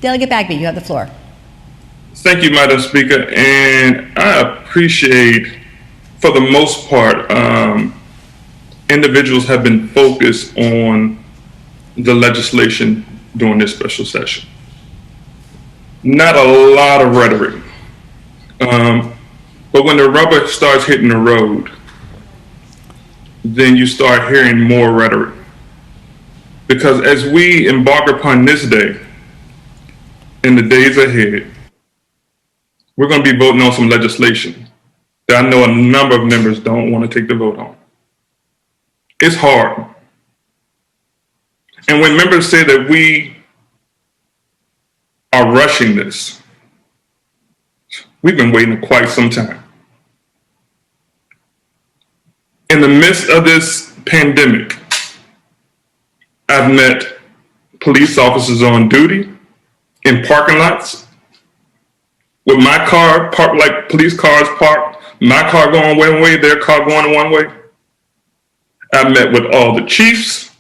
Delegate Bagby, you have the floor. Thank you, Madam Speaker, and I appreciate, for the most part, individuals have been focused on the legislation during this special session. Not a lot of rhetoric, but when the rubber starts hitting the road, then you start hearing more rhetoric. Because as we embark upon this day, in the days ahead, we're going to be voting on some legislation that I know a number of members don't want to take the vote on. It's hard. And when members say that we are rushing this, we've been waiting quite some time. In the midst of this pandemic, I've met police officers on duty in parking lots with my car parked like police cars parked, my car going one way, their car going one way. I met with all the chiefs.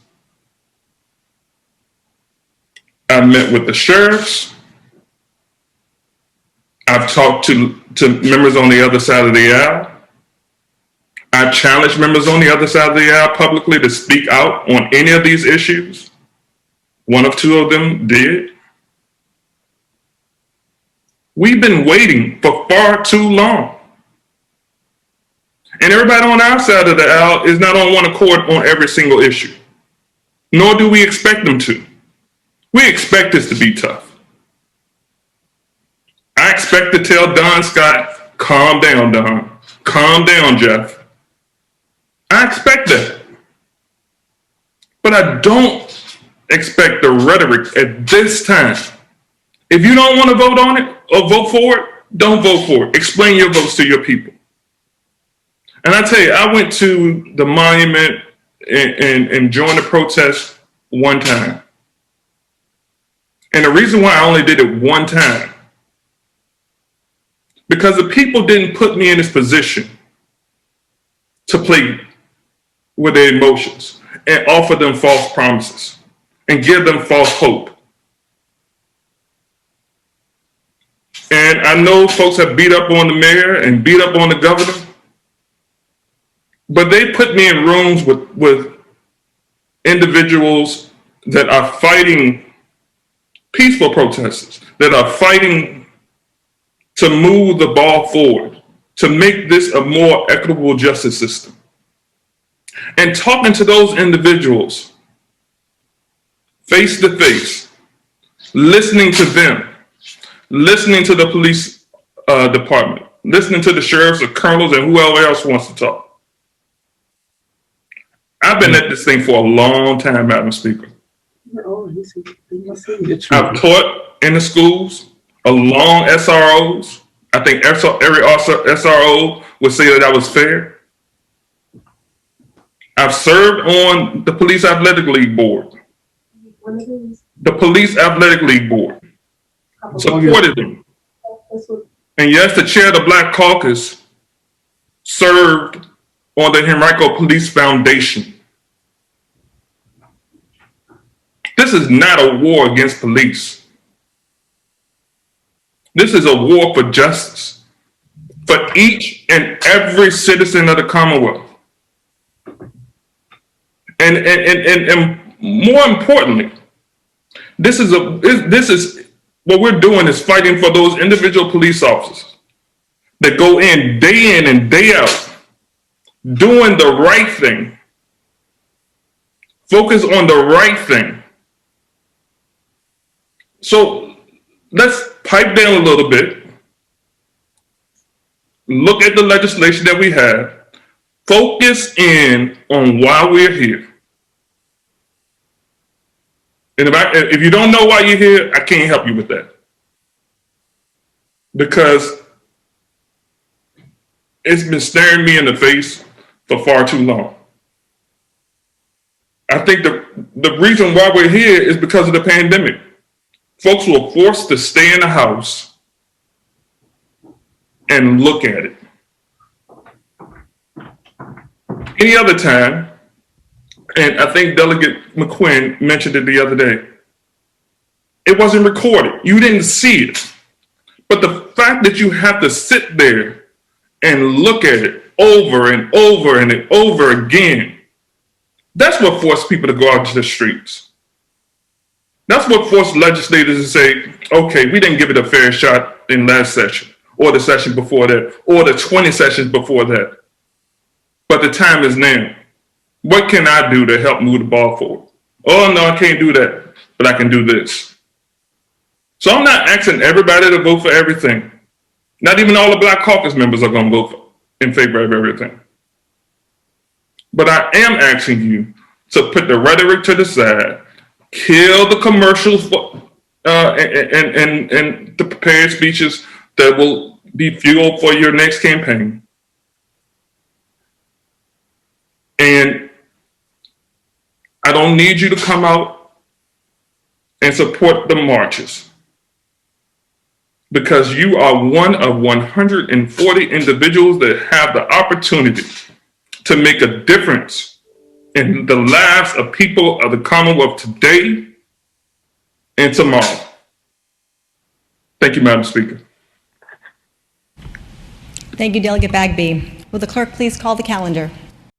I met with the sheriffs. I've talked to members on the other side of the aisle. I've challenged members on the other side of the aisle publicly to speak out on any of these issues. One of two of them did. We've been waiting for far too long. And everybody on our side of the aisle is not on one accord on every single issue, nor do we expect them to. We expect this to be tough. I expect to tell Don Scott, calm down, Don. Calm down, Jeff. I expect that. But I don't expect the rhetoric at this time. If you don't want to vote on it or vote for it, don't vote for it. Explain your votes to your people. And I tell you, I went to the monument and joined the protest one time. And the reason why I only did it one time, because the people didn't put me in this position to play with their emotions and offer them false promises and give them false hope. And I know folks have beat up on the mayor and beat up on the governor, but they put me in rooms with individuals that are fighting, peaceful protesters, that are fighting to move the ball forward, to make this a more equitable justice system. And talking to those individuals face to face, listening to them, listening to the police department, listening to the sheriffs or colonels and whoever else wants to talk. I've been at this thing for a long time, Madam Speaker. I've taught in the schools along SROs. I think every SRO would say that I was fair. I've served on the Police Athletic League Board. The Police Athletic League Board. Supported them. And yes, the chair of the Black Caucus served on the Henrico Police Foundation. This is not a war against police. This is a war for justice for each and every citizen of the Commonwealth. And more importantly, this is what we're doing is fighting for those individual police officers that go in and day out, doing the right thing, focus on the right thing. So let's pipe down a little bit, look at the legislation that we have, focus in on why we're here. And if you don't know why you're here, I can't help you with that. Because it's been staring me in the face for far too long. I think the reason why we're here is because of the pandemic. Folks were forced to stay in the house and look at it. Any other time, and I think Delegate McQuinn mentioned it the other day, It wasn't recorded. You didn't see it. But the fact that you have to sit there and look at it over and over and over again, that's what forced people to go out to the streets. That's what forced legislators to say, okay, we didn't give it a fair shot in last session, or the session before that, or the 20 sessions before that. But the time is now. What can I do to help move the ball forward? Oh, no, I can't do that, but I can do this. So I'm not asking everybody to vote for everything. Not even all the Black Caucus members are going to vote in favor of everything. But I am asking you to put the rhetoric to the side, kill the commercials and the prepared speeches that will be fuel for your next campaign. And I don't need you to come out and support the marches, because you are one of 140 individuals that have the opportunity to make a difference in the lives of people of the Commonwealth today and tomorrow. Thank you, Madam Speaker. Thank you, Delegate Bagby. Will the clerk please call the calendar?